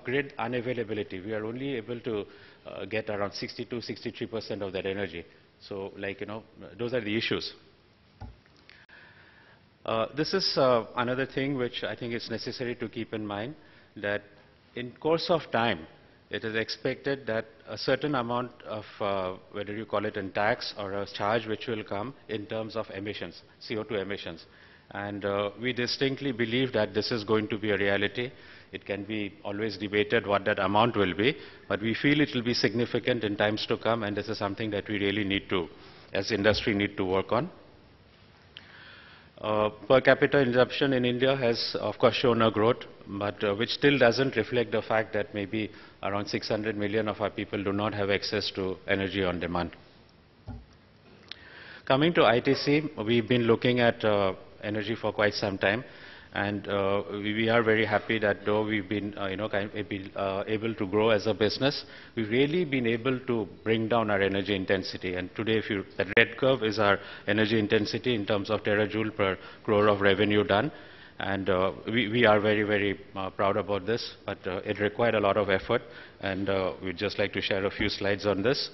grid unavailability. We are only able to get around 62-63% of that energy. So, like, those are the issues. This is another thing which I think is necessary to keep in mind, that in course of time, it is expected that a certain amount of, whether you call it in tax or a charge, which will come in terms of emissions, CO2 emissions. And we distinctly believe that this is going to be a reality. It can be always debated what that amount will be, but we feel it will be significant in times to come, and this is something that we really need to, as industry, need to work on. Per capita consumption in India has, of course, shown a growth, but which still doesn't reflect the fact that maybe around 600 million of our people do not have access to energy on demand. Coming to ITC, we've been looking at energy for quite some time, and we are very happy that though we've been able to grow as a business, we've really been able to bring down our energy intensity. And today, the red curve is our energy intensity in terms of terajoule per crore of revenue done. And we are very, very proud about this, but it required a lot of effort, and we'd just like to share a few slides on this.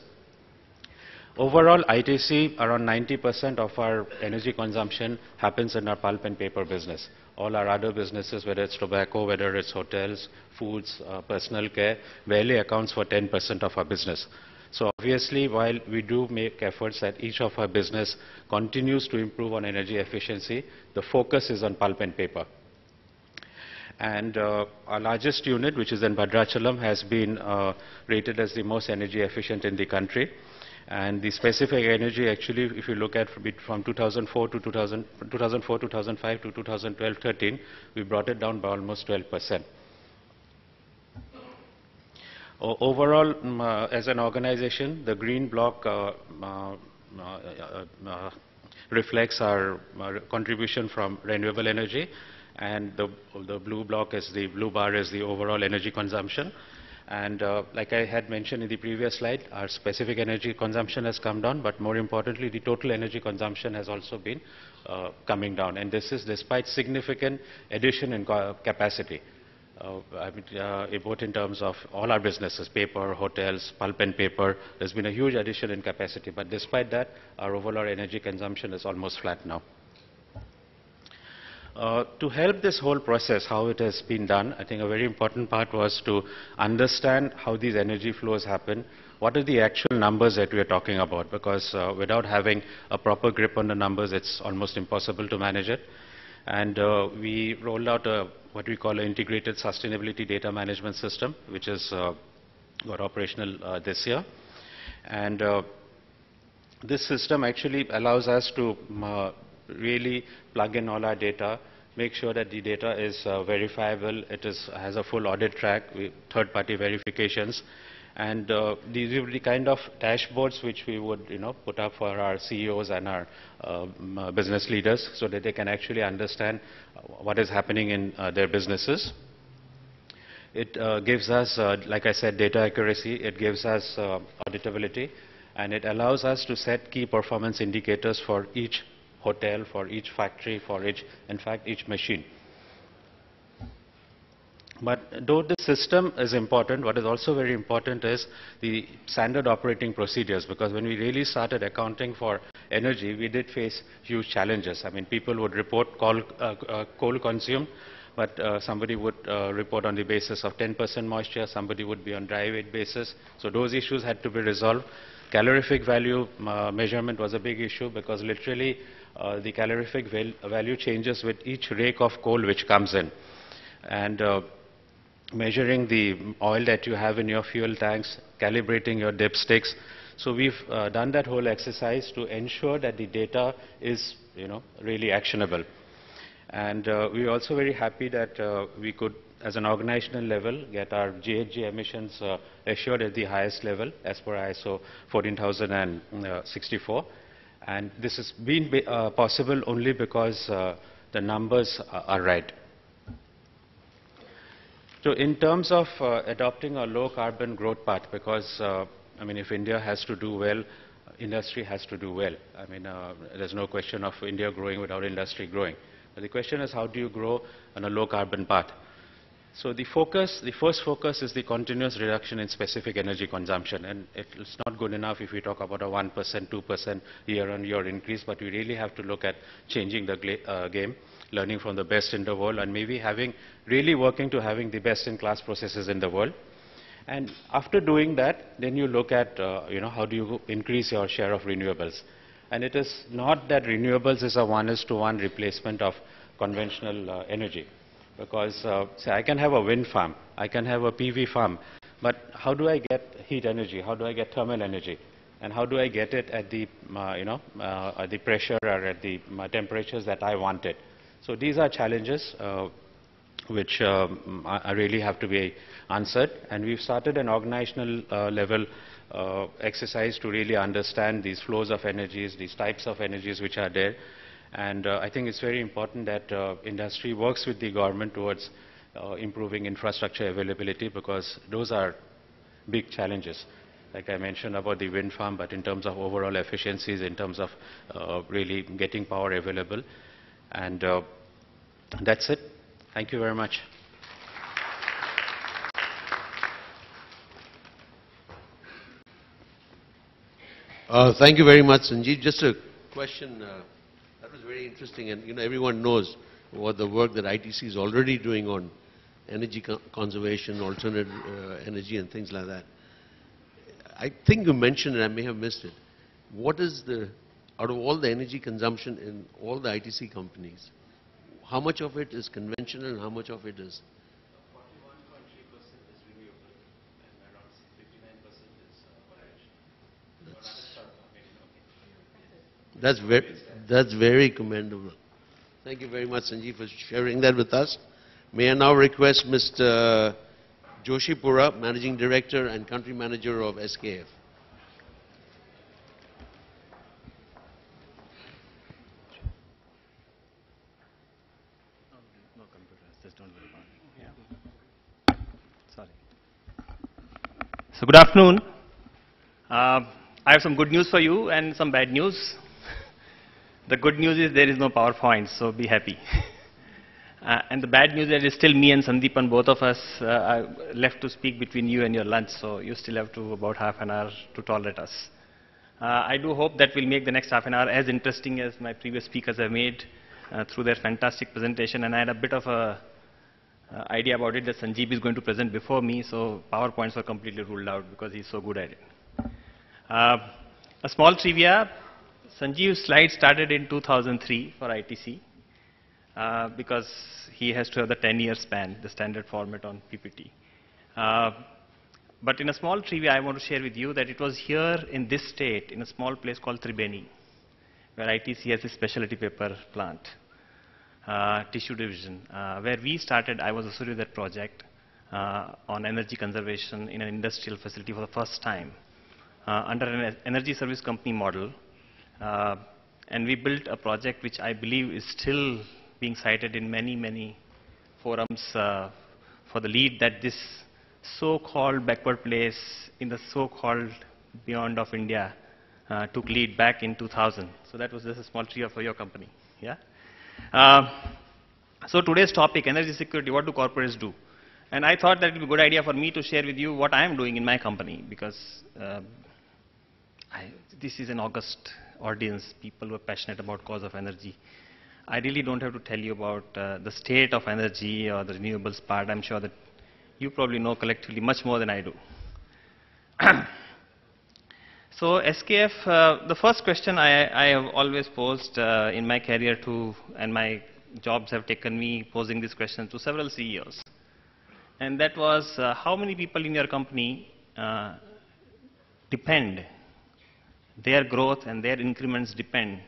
Overall, ITC, around 90% of our energy consumption happens in our pulp and paper business. All our other businesses, whether it's tobacco, whether it's hotels, foods, personal care, barely accounts for 10% of our business. So obviously, while we do make efforts that each of our business continues to improve on energy efficiency, the focus is on pulp and paper. And our largest unit, which is in Bhadrachalam, has been rated as the most energy efficient in the country. And the specific energy, actually, if you look at from 2004 to 2005 to 2012-13, we brought it down by almost 12%. Overall, as an organization, the green block reflects our contribution from renewable energy, and the blue bar is the overall energy consumption. And like I had mentioned in the previous slide, our specific energy consumption has come down, but more importantly, the total energy consumption has also been coming down. And this is despite significant addition in capacity, both in terms of all our businesses, paper, hotels, pulp and paper. There's been a huge addition in capacity, but despite that, our overall energy consumption is almost flat now. To help this whole process, how it has been done, I think a very important part was to understand how these energy flows happen. What are the actual numbers that we are talking about? Because without having a proper grip on the numbers, it's almost impossible to manage it. And we rolled out what we call an integrated sustainability data management system, which is got operational this year. And this system actually allows us to really plug in all our data, make sure that the data is verifiable, has a full audit track with third-party verifications, and these are the kind of dashboards which we would put up for our CEOs and our business leaders, so that they can actually understand what is happening in their businesses. It gives us, like I said, data accuracy. It gives us auditability, and it allows us to set key performance indicators for each hotel, for each factory, for each machine. But though the system is important, what is also very important is the standard operating procedures, because when we really started accounting for energy, we did face huge challenges. I mean, people would report coal consumed, but somebody would report on the basis of 10% moisture, somebody would be on dry weight basis. So those issues had to be resolved. Calorific value measurement was a big issue, because literally the calorific value changes with each rake of coal which comes in. And measuring the oil that you have in your fuel tanks, calibrating your dipsticks. So we've done that whole exercise to ensure that the data is really actionable. And we're also very happy that we could, as an organizational level, get our GHG emissions assured at the highest level as per ISO 14064. And this has been possible only because the numbers are right. So in terms of adopting a low carbon growth path, because I mean, if India has to do well, industry has to do well. I mean, there's no question of India growing without industry growing. But the question is, how do you grow on a low carbon path? So the first focus is the continuous reduction in specific energy consumption, and it's not good enough if we talk about a 1%, 2% year-on-year increase, but we really have to look at changing the game, learning from the best in the world, and maybe really working to having the best-in-class processes in the world. And after doing that, then you look at, how do you increase your share of renewables? And it is not that renewables is a one-to-one replacement of conventional energy. Because, say, I can have a wind farm, I can have a PV farm, but how do I get heat energy? How do I get thermal energy? And how do I get it at the, at the pressure or at the temperatures that I want it? So these are challenges which are really have to be answered. And we've started an organizational level exercise to really understand these flows of energies, these types of energies which are there. And I think it's very important that industry works with the government towards improving infrastructure availability, because those are big challenges. Like I mentioned about the wind farm, but in terms of overall efficiencies, in terms of really getting power available. And that's it. Thank you very much. Thank you very much, Sanjeev. Just a question. That was very interesting, and everyone knows what the work that ITC is already doing on energy conservation, alternate energy, and things like that. I think you mentioned, and I may have missed it. What is out of all the energy consumption in all the ITC companies, how much of it is conventional and how much of it is? 41.3% is renewable, and around 59% is That's very commendable. Thank you very much, Sanjeev, for sharing that with us. May I now request Mr. Joshipura, Managing Director and Country Manager of SKF. No computers, just don't worry about it. Yeah. Sorry. So good afternoon. I have some good news for you and some bad news. The good news is there is no PowerPoint, so be happy. And the bad news is that it's still me and Sandeepan, both of us, are left to speak between you and your lunch, so you still have to about half an hour to tolerate us. I do hope that we'll make the next half an hour as interesting as my previous speakers have made through their fantastic presentation, and I had a bit of a idea about it that Sanjeev is going to present before me, so PowerPoints were completely ruled out because he's so good at it. A small trivia. Sanjeev's slide started in 2003 for ITC because he has to have the 10-year span, the standard format on PPT. But in a small trivia, I want to share with you that it was here in this state, in a small place called Tribeni, where ITC has a specialty paper plant, tissue division, where we started. I was associated with that project on energy conservation in an industrial facility for the first time under an energy service company model. And we built a project which I believe is still being cited in many, many forums for the lead that this so-called backward place in the so-called beyond of India took lead back in 2000. So that was just a small trivia for your company. Yeah. So today's topic, energy security, what do corporates do? And I thought that it would be a good idea for me to share with you what I am doing in my company, because this is an august audience, people who are passionate about cause of energy. I really don't have to tell you about the state of energy or the renewables part. I'm sure that you probably know collectively much more than I do. So SKF, the first question I have always posed in my career to, and my jobs have taken me posing this question to several CEOs. And that was, how many people in your company depend, their growth and their increments depend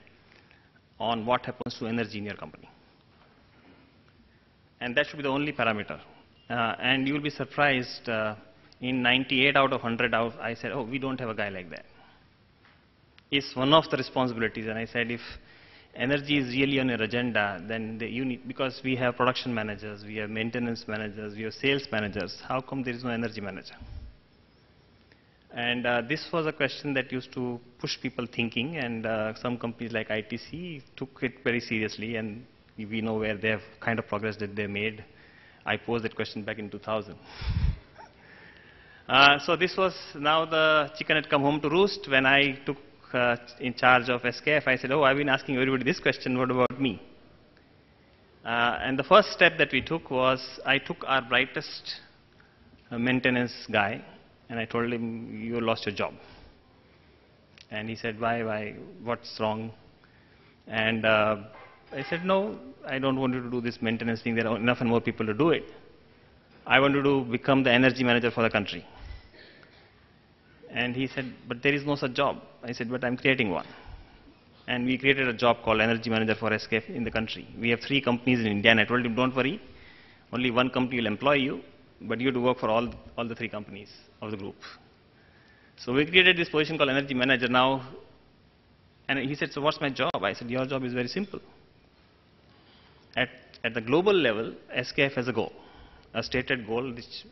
on what happens to energy in your company. And that should be the only parameter. And you will be surprised, in 98 out of 100, I said, oh, we don't have a guy like that. It's one of the responsibilities. And I said, if energy is really on your agenda, then you need, because we have production managers, we have maintenance managers, we have sales managers, how come there is no energy manager? And this was a question that used to push people thinking, and some companies like ITC took it very seriously, and we know where they have kind of progress that they made I posed that question back in 2000. So this was now the chicken had come home to roost. When I took in charge of SKF, I said, oh, I've been asking everybody this question, what about me? And the first step that we took was, I took our brightest maintenance guy, and I told him, you lost your job. And he said, why, what's wrong? And I said, no, I don't want you to do this maintenance thing. There are enough and more people to do it. I want you to become the energy manager for the country. And he said, but there is no such job. I said, but I'm creating one. And we created a job called energy manager for SKF in the country. We have 3 companies in India, and I told him, don't worry, only one company will employ you, but you have to work for all the 3 companies of the group. So we created this position called energy manager now. And he said, so what's my job? I said, your job is very simple. At the global level, SKF has a goal, a stated goal which,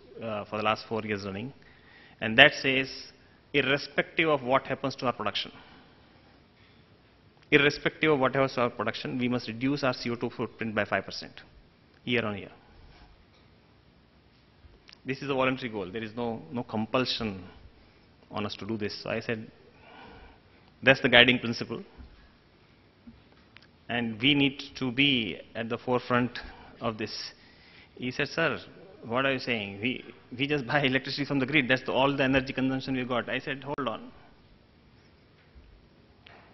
for the last 4 years running. And that says, irrespective of what happens to our production, irrespective of what happens to our production, we must reduce our CO2 footprint by 5% year on year. This is a voluntary goal. There is no compulsion on us to do this. So I said, that's the guiding principle. And we need to be at the forefront of this. He said, sir, what are you saying? We just buy electricity from the grid. That's all the energy consumption we got. I said, hold on.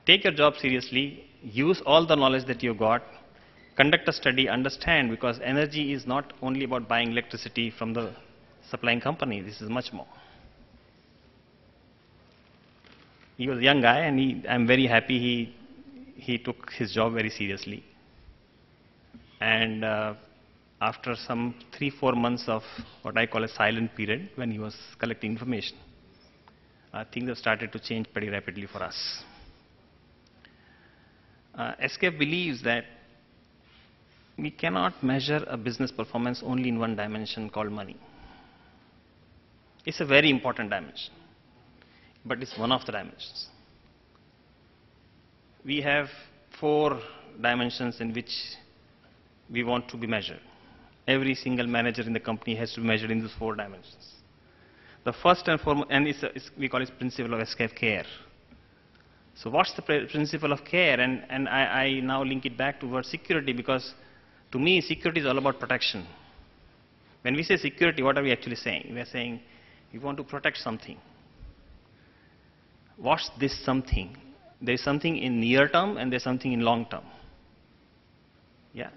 Take your job seriously. Use all the knowledge that you got. Conduct a study. Understand, because energy is not only about buying electricity from the supplying company. This is much more. He was a young guy, and I'm very happy he took his job very seriously. And after some 3-4 months of what I call a silent period, when he was collecting information, things have started to change pretty rapidly for us. SKF believes that we cannot measure a business performance only in one dimension called money. It's a very important dimension, but it's one of the dimensions. We have 4 dimensions in which we want to be measured. Every single manager in the company has to be measured in those 4 dimensions. The first and foremost, and we call it principle of SKF care. So what's the principle of care? And I now link it back to word security, because to me, security is all about protection. When we say security, what are we actually saying? We are saying we want to protect something. What's this something? There's something in near term and there's something in long term. Yeah.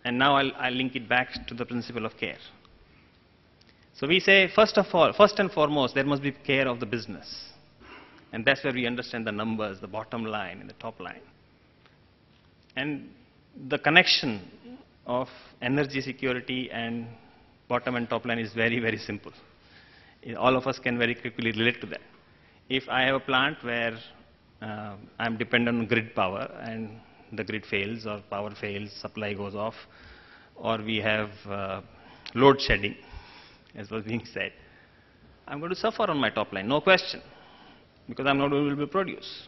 And now I'll link it back to the principle of care. So we say, first and foremost, there must be care of the business. And that's where we understand the numbers, the bottom line and the top line. And the connection of energy security and bottom and top line is very, very simple. All of us can very quickly relate to that. If I have a plant where I'm dependent on grid power and the grid fails or power fails, supply goes off, or we have load shedding, as was being said, I'm going to suffer on my top line, no question, because I'm not able to produce.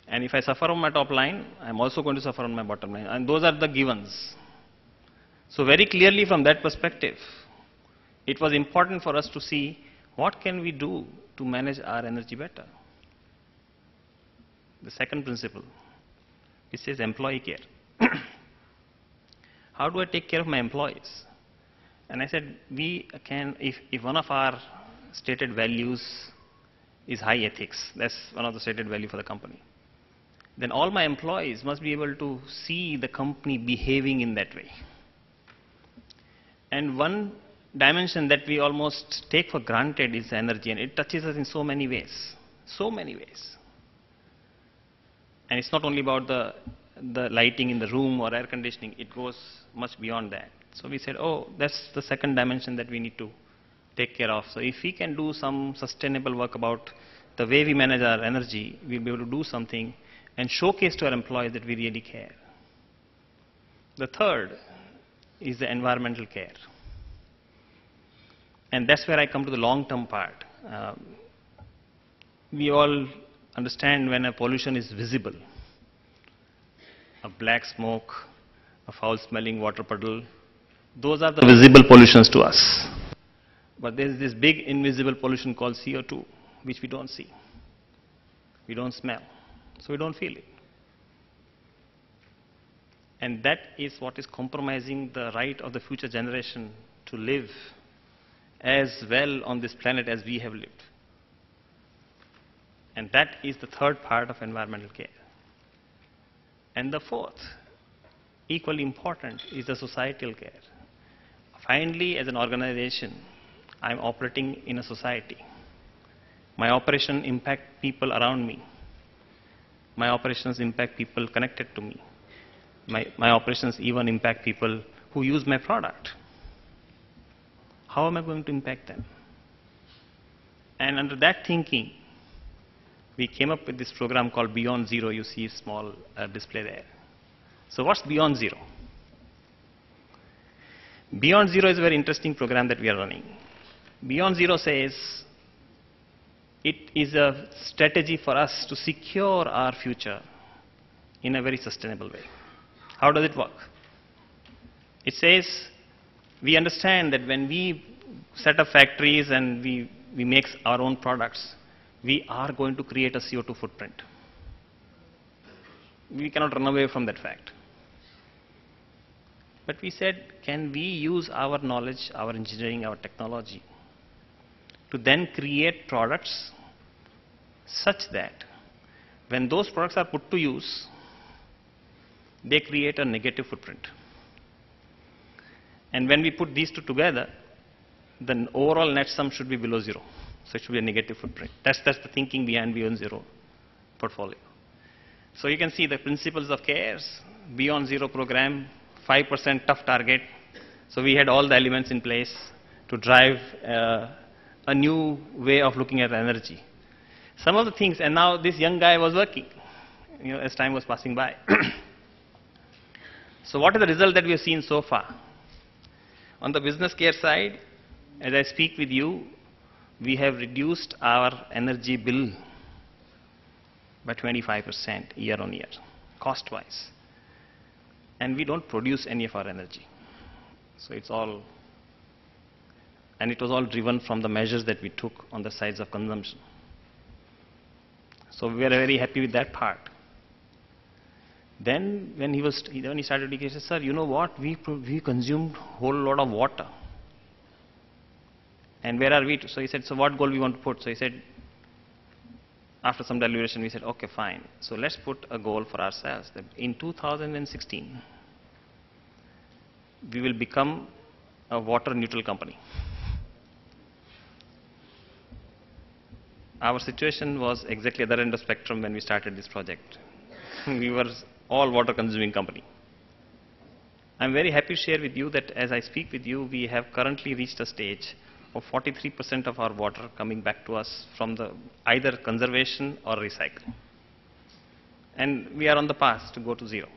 And if I suffer on my top line, I'm also going to suffer on my bottom line. And those are the givens. So very clearly from that perspective, it was important for us to see what can we do to manage our energy better. The second principle, it says employee care. How do I take care of my employees? And I said, we can, if one of our stated values is high ethics, that's one of the stated value for the company, then all my employees must be able to see the company behaving in that way. And one dimension that we almost take for granted is energy, and it touches us in so many ways, so many ways. And it's not only about the lighting in the room or air conditioning, it goes much beyond that. So we said, oh, that's the second dimension that we need to take care of. So if we can do some sustainable work about the way we manage our energy, we'll be able to do something and showcase to our employees that we really care. The third is the environmental care. And that's where I come to the long-term part. We all understand when a pollution is visible, a black smoke, a foul-smelling water puddle, Those are the visible pollutions to us. But there is this big invisible pollution called CO2, which we don't see. We don't smell, so we don't feel it. And that is what is compromising the right of the future generation to live as well on this planet as we have lived. And that is the third part of environmental care. And the fourth, equally important, is the societal care. Finally, as an organization, I'm operating in a society. My operation impact people around me. My operations impact people connected to me. My operations even impact people who use my product. How am I going to impact them? And under that thinking, we came up with this program called Beyond Zero. You see a small display there. So what's Beyond Zero? Beyond Zero is a very interesting program that we are running. Beyond Zero says it is a strategy for us to secure our future in a very sustainable way. How does it work? It says we understand that when we set up factories and we make our own products, we are going to create a CO2 footprint. We cannot run away from that fact. But we said, can we use our knowledge, our engineering, our technology to then create products such that when those products are put to use, they create a negative footprint. And when we put these two together, the overall net sum should be below zero. So it should be a negative footprint. That's the thinking behind Beyond Zero portfolio. So you can see the principles of CARES, Beyond Zero program, 5% tough target. So we had all the elements in place to drive a new way of looking at energy. Some of the things, and now this young guy was working, as time was passing by. So what is the result that we have seen so far? On the business care side, as I speak with you, we have reduced our energy bill by 25% year on year, cost-wise. And we don't produce any of our energy. So it's all, and it was all driven from the measures that we took on the sides of consumption. So we are very happy with that part. Then when he started, he said, sir, you know what, we consumed a whole lot of water. And where are we? So he said, so what goal we want to put? So he said, after some deliberation, we said, okay, fine. So let's put a goal for ourselves that in 2016, we will become a water neutral company. Our situation was exactly at the other end of the spectrum when we started this project. We were all water consuming company. I'm very happy to share with you that as I speak with you, we have currently reached a stage of 43% of our water coming back to us from the either conservation or recycling. And we are on the path to go to zero.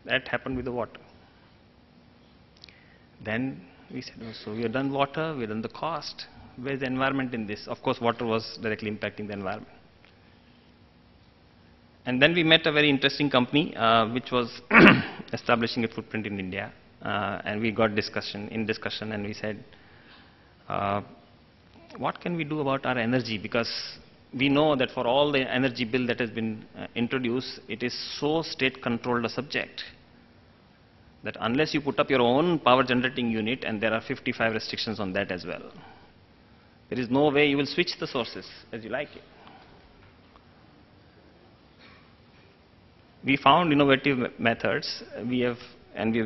That happened with the water. Then we said, oh, so we have done water, we have done the cost. Where's the environment in this? Of course, water was directly impacting the environment. And then we met a very interesting company which was establishing a footprint in India. And we got discussion, and we said, what can we do about our energy? Because we know that for all the energy bill that has been introduced, it is so state-controlled a subject that unless you put up your own power generating unit, and there are 55 restrictions on that as well, there is no way you will switch the sources as you like it. We found innovative methods. We have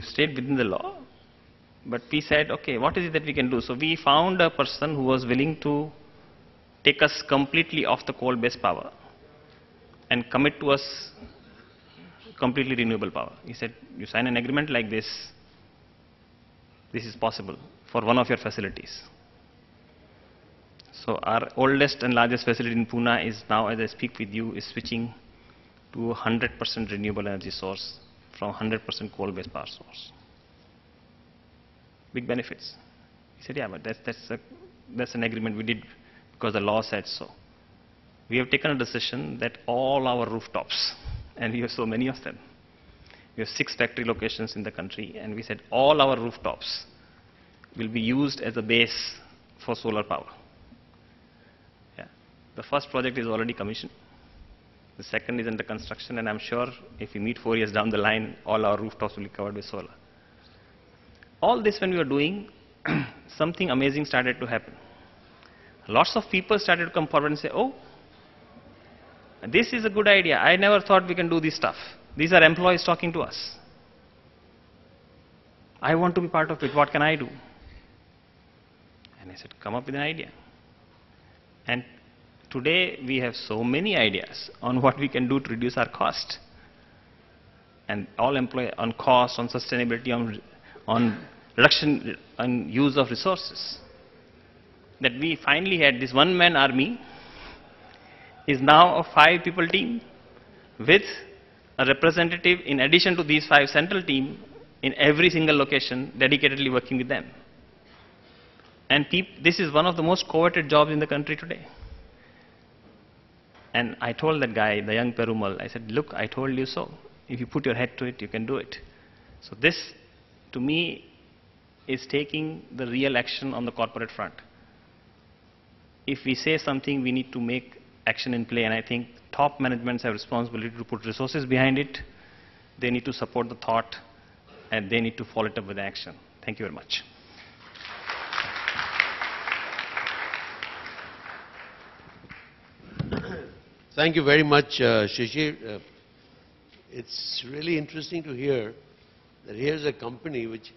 stayed within the law. But we said, okay, what is it that we can do? So we found a person who was willing to take us completely off the coal-based power and commit to us completely renewable power. He said, you sign an agreement like this, this is possible for one of your facilities. So our oldest and largest facility in Pune is now, as I speak with you, is switching to 100% renewable energy source from 100% coal-based power source. Big benefits. He said, yeah, but that's an agreement we did because the law said so. We have taken a decision that all our rooftops, and we have so many of them, We have 6 factory locations in the country, and we said all our rooftops will be used as a base for solar power. Yeah. The first project is already commissioned. The second is under construction, and I'm sure if we meet 4 years down the line, all our rooftops will be covered with solar. All this when we were doing, something amazing started to happen. Lots of people started to come forward and say, oh, this is a good idea. I never thought we can do this stuff. These are employees talking to us. I want to be part of it. What can I do? And I said, come up with an idea. And today we have so many ideas on what we can do to reduce our cost. And all employees on cost, on sustainability, on reduction, on use of resources. That we finally had this one-man army is now a 5-people team with a representative in addition to these 5 central team in every single location dedicatedly working with them. And this is one of the most coveted jobs in the country today. And I told that guy, the young Perumal, I said, look, I told you so. If you put your head to it, you can do it. So this, to me, is taking the real action on the corporate front. If we say something, we need to make action in play, and I think top managements have responsibility to put resources behind it. They need to support the thought, and they need to follow it up with action. Thank you very much. Thank you very much, Shishir. It's really interesting to hear that here's a company which,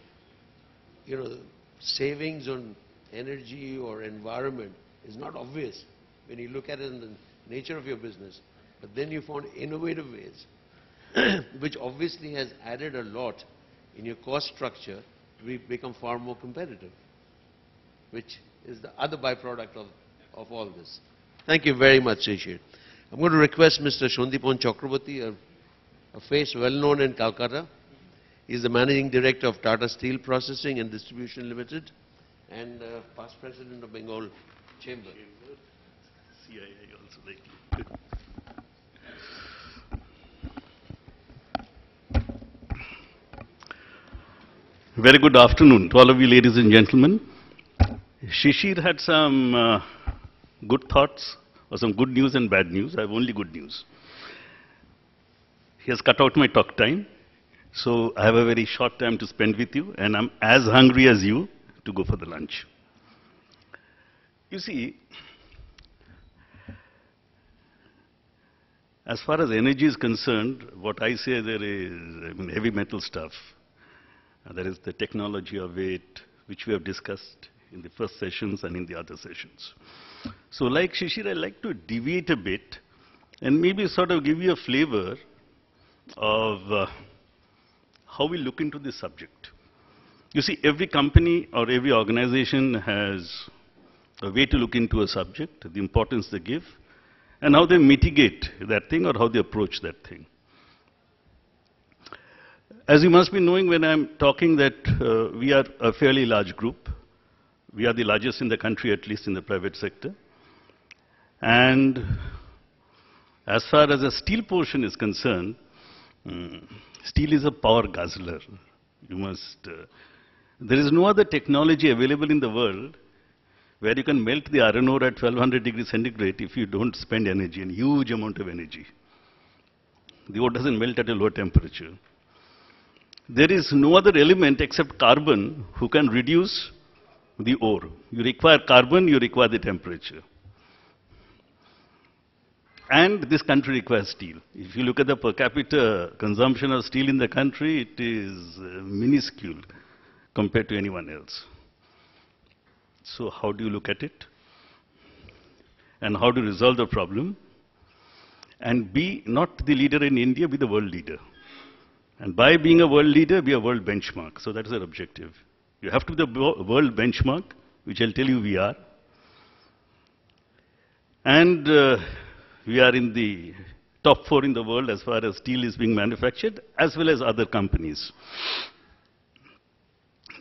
you know, savings on energy or environment is not obvious when you look at it in the nature of your business. But then you found innovative ways, which obviously has added a lot in your cost structure to become far more competitive, which is the other byproduct of all this. Thank you very much, Shishir. I'm going to request Mr. Shondipon Chakraborty, a face well known in Calcutta. He's the Managing Director of Tata Steel Processing and Distribution Limited and past President of Bengal Chamber. CII also lately. Very good afternoon to all of you, ladies and gentlemen. Shishir had some good thoughts, or some good news and bad news. I have only good news. He has cut out my talk time, so I have a very short time to spend with you, and I'm as hungry as you to go for the lunch. You see, as far as energy is concerned, what I say there is heavy metal stuff. There is the technology of it, which we have discussed in the first sessions and in the other sessions. So like Shishir, I'd like to deviate a bit and maybe sort of give you a flavor of how we look into this subject. You see, every company or every organization has a way to look into a subject, the importance they give, and how they mitigate that thing or how they approach that thing. As you must be knowing when I'm talking that we are a fairly large group. We are the largest in the country, at least in the private sector. And as far as the steel portion is concerned, steel is a power guzzler. You must, there is no other technology available in the world where you can melt the iron ore at 1200 degrees centigrade if you don't spend energy, a huge amount of energy. The ore doesn't melt at a low temperature. There is no other element except carbon who can reduce the ore. You require carbon, you require the temperature. And this country requires steel. If you look at the per capita consumption of steel in the country, it is minuscule compared to anyone else. So how do you look at it? And how to resolve the problem? And be not the leader in India, be the world leader. And by being a world leader, be a world benchmark. So that is our objective. You have to be the world benchmark, which I'll tell you we are. And we are in the top 4 in the world as far as steel is being manufactured, as well as other companies.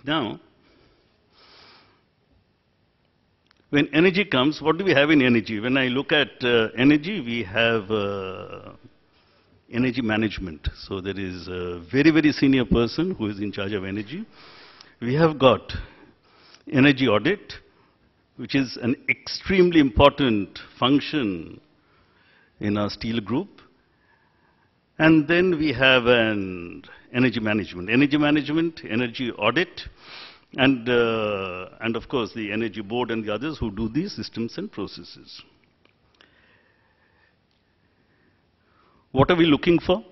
Now, when energy comes, what do we have in energy? When I look at energy, we have energy management. So there is a very, very senior person who is in charge of energy. We have got energy audit, which is an extremely important function in our steel group. And then we have an energy management, energy audit, and of course the energy board and the others who do these systems and processes. What are we looking for?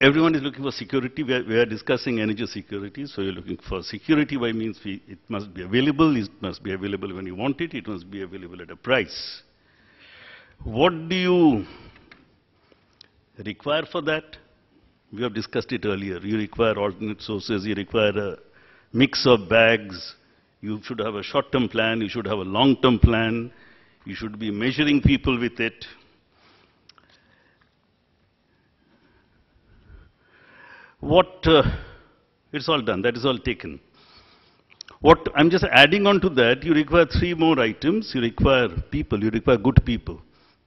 Everyone is looking for security. We are discussing energy security, so you're looking for security by means it must be available, it must be available when you want it, it must be available at a price. What do you require for that? We have discussed it earlier. You require alternate sources, you require a mix of bags, you should have a short-term plan, you should have a long-term plan, you should be measuring people with it. It's all done, that is all taken. What I'm just adding on to that, you require 3 more items. You require people, you require good people.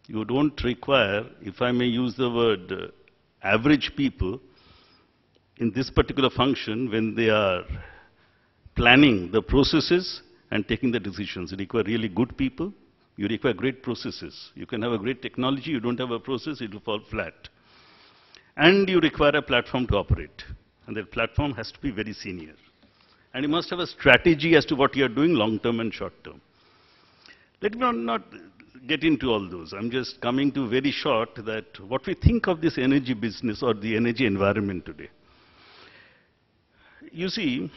You don't require, if I may use the word, average people in this particular function when they are planning the processes and taking the decisions. You require really good people. You require great processes. You can have a great technology, you don't have a process, it will fall flat. And you require a platform to operate. And that platform has to be very senior. And you must have a strategy as to what you are doing long-term and short-term. Let me not get into all those. I'm just coming to very short that what we think of this energy business or the energy environment today. You see,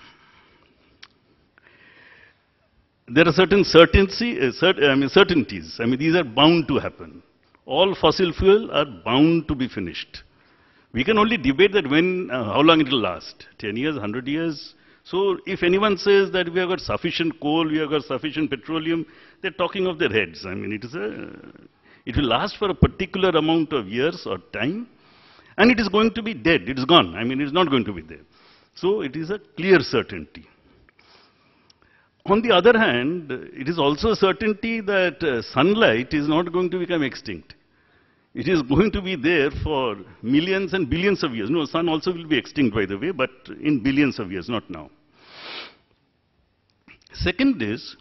there are certain certainties. I mean, these are bound to happen. All fossil fuel are bound to be finished. We can only debate that how long it will last, 10 years, 100 years. So if anyone says that we have got sufficient coal, we have got sufficient petroleum, they're talking of their heads. I mean, it will last for a particular amount of years or time, and it is going to be dead, it is gone. I mean, it is not going to be there. So it is a clear certainty. On the other hand, it is also a certainty that sunlight is not going to become extinct. It is going to be there for millions and billions of years. No, sun also will be extinct, by the way, but in billions of years, not now. Second is,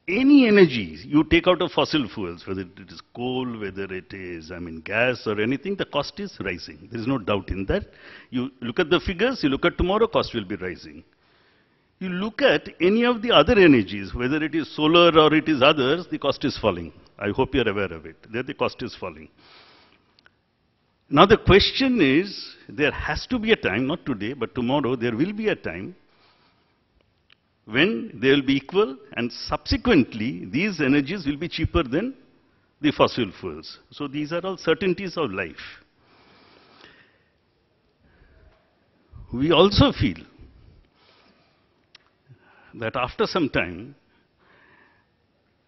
any energy you take out of fossil fuels, whether it is coal, whether it is, gas or anything, the cost is rising. There is no doubt in that. You look at the figures, you look at tomorrow, cost will be rising. You look at any of the other energies, whether it is solar or it is others, the cost is falling. I hope you are aware of it. There the cost is falling. Now the question is, there has to be a time, not today, but tomorrow, there will be a time when they will be equal and subsequently these energies will be cheaper than the fossil fuels. So these are all certainties of life. We also feel that after some time,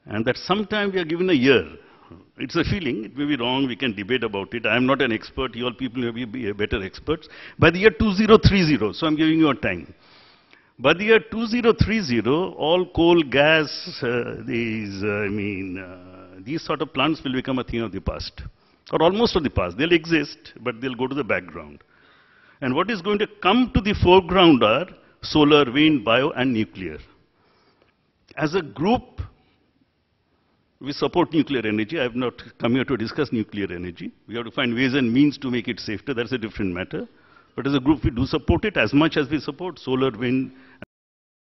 and that sometime we are given a year. It's a feeling, it may be wrong, we can debate about it. I am not an expert, you all people may be better experts. By the year 2030, so I'm giving you a time. By the year 2030, all coal, gas, these sort of plants will become a thing of the past. Or almost of the past. They'll exist, but they'll go to the background. And what is going to come to the foreground are solar, wind, bio, and nuclear. As a group, we support nuclear energy. I have not come here to discuss nuclear energy. We have to find ways and means to make it safer. That's a different matter. But as a group, we do support it as much as we support solar, wind,